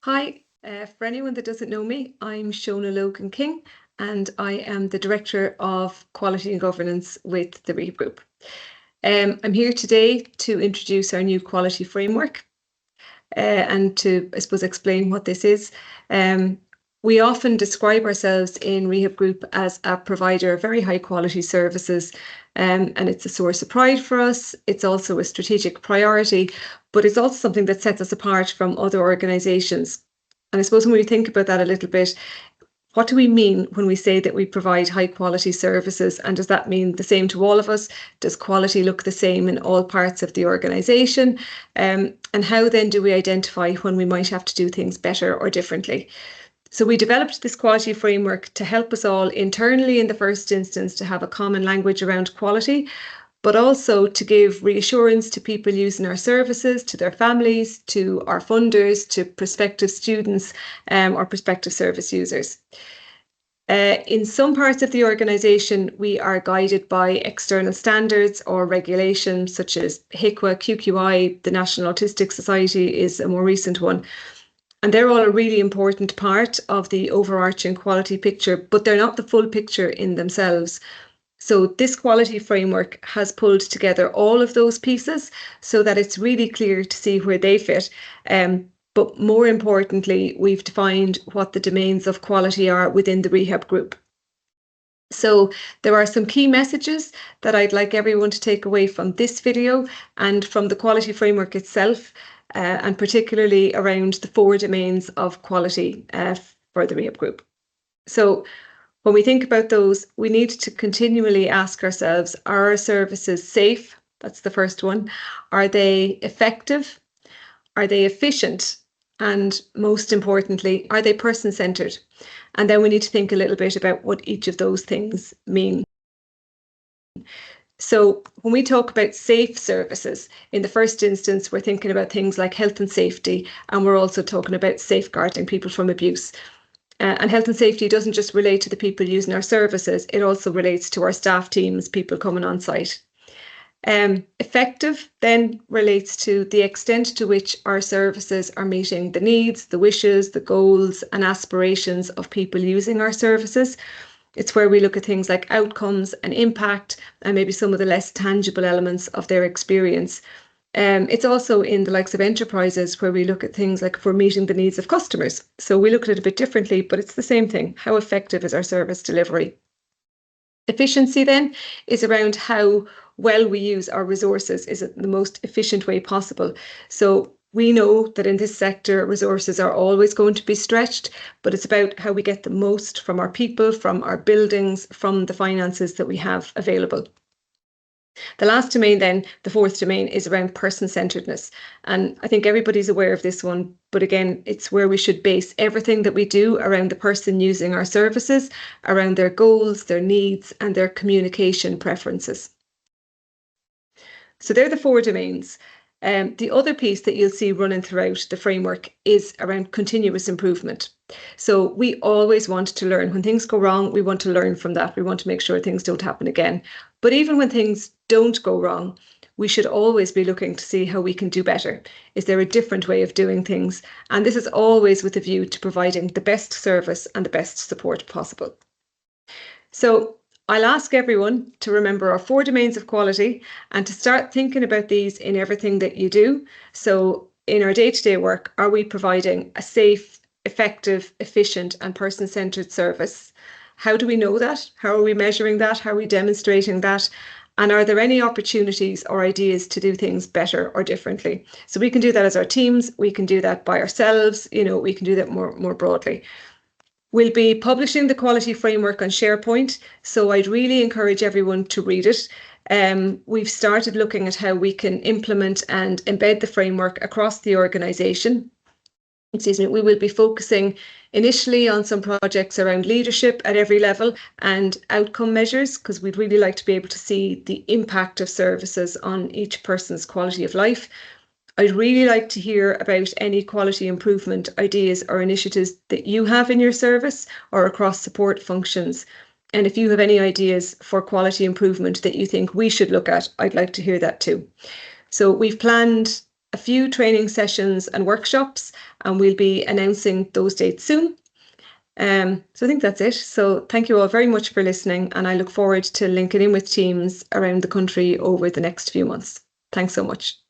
Hi, for anyone that doesn't know me, I'm Shona Logan-King, and I am the Director of Quality and Governance with the Rehab Group. I'm here today to introduce our new quality framework and to, I suppose, explain what this is. We often describe ourselves in Rehab Group as a provider of very high quality services, and it's a source of pride for us. It's also a strategic priority, but it's also something that sets us apart from other organisations. And I suppose when we think about that a little bit, what do we mean when we say that we provide high quality services? And does that mean the same to all of us? Does quality look the same in all parts of the organisation? And how then do we identify when we might have to do things better or differently? So we developed this quality framework to help us all internally in the first instance to have a common language around quality, but also to give reassurance to people using our services, to their families, to our funders, to prospective students or prospective service users. In some parts of the organisation, we are guided by external standards or regulations such as HICWA, QQI, the National Autistic Society is a more recent one. And they're all a really important part of the overarching quality picture, but they're not the full picture in themselves. So this quality framework has pulled together all of those pieces so that it's really clear to see where they fit. But more importantly, we've defined what the domains of quality are within the Rehab Group. So there are some key messages that I'd like everyone to take away from this video and from the quality framework itself, and particularly around the 4 domains of quality for the Rehab Group. So when we think about those, we need to continually ask ourselves, are our services safe? That's the first one. Are they effective? Are they efficient? And most importantly, are they person-centred? And then we need to think a little bit about what each of those things mean. So when we talk about safe services, in the first instance, we're thinking about things like health and safety, and we're also talking about safeguarding people from abuse. And health and safety doesn't just relate to the people using our services, it also relates to our staff teams, people coming on site. Effective then relates to the extent to which our services are meeting the needs, the wishes, the goals and aspirations of people using our services. It's where we look at things like outcomes and impact and maybe some of the less tangible elements of their experience. It's also in the likes of enterprises where we look at things like if we're meeting the needs of customers. So we look at it a bit differently, but it's the same thing. How effective is our service delivery? Efficiency then is around how well we use our resources. Is it the most efficient way possible? So we know that in this sector, resources are always going to be stretched, but it's about how we get the most from our people, from our buildings, from the finances that we have available. The last domain then, the 4th domain, is around person-centeredness. And I think everybody's aware of this one, but again, it's where we should base everything that we do around the person using our services, around their goals, their needs, and their communication preferences. So they're the 4 domains. The other piece that you'll see running throughout the framework is around continuous improvement. So we always want to learn. When things go wrong, we want to learn from that. We want to make sure things don't happen again. But even when things don't go wrong, we should always be looking to see how we can do better. Is there a different way of doing things? And this is always with a view to providing the best service and the best support possible. So I'll ask everyone to remember our 4 domains of quality and to start thinking about these in everything that you do. So in our day-to-day work, are we providing a safe, effective, efficient and person-centred service? How do we know that? How are we measuring that? How are we demonstrating that? And are there any opportunities or ideas to do things better or differently? So we can do that as our teams. We can do that by ourselves. We can do that more broadly. We'll be publishing the quality framework on SharePoint, so I'd really encourage everyone to read it. We've started looking at how we can implement and embed the framework across the organisation. We will be focusing initially on some projects around leadership at every level and outcome measures, because we'd really like to be able to see the impact of services on each person's quality of life. I'd really like to hear about any quality improvement ideas or initiatives that you have in your service or across support functions. And if you have any ideas for quality improvement that you think we should look at, I'd like to hear that too. So we've planned a few training sessions and workshops, and we'll be announcing those dates soon. So I think that's it. So thank you all very much for listening, and I look forward to linking in with teams around the country over the next few months. Thanks so much.